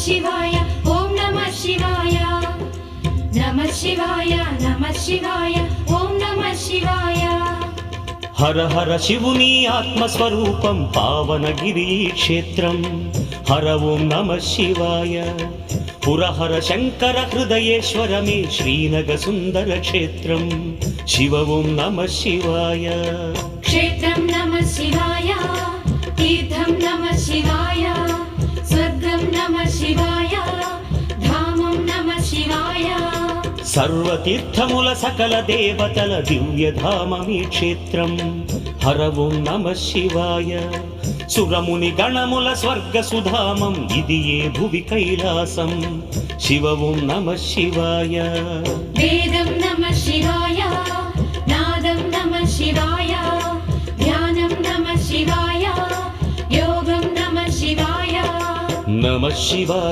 शिवाय ओम नमः शिवाय नमः शिवाय नमः शिवाय ओम नमः शिवाय हर हर शिवुनी आत्मस्वरूपं पावनगिरी क्षेत्रं हर ओं नमः शिवाय पुरहर शंकर हृदयेश्वर मे श्रीनगर सुंदर क्षेत्रं शिव ओं नमः शिवाय क्षेत्रं नमः शिवाय तीर्थं नमः शिवाय स्वर्गं नमः शिवाय धामं नमः शिवाय सर्वतीर्थमुल सकल देवतल दिव्यधाममी क्षेत्रं हर ओं नमः शिवाय सुरमुनि गणमुल स्वर्गसुधामं इदिये भुवि कैलासं शिव ओं नमः शिवाय वेदं नमः शिवाय नादं नमः शिवाय ध्यानं नमः शिवाय योगं नमः शिवाय नमः शिवाय।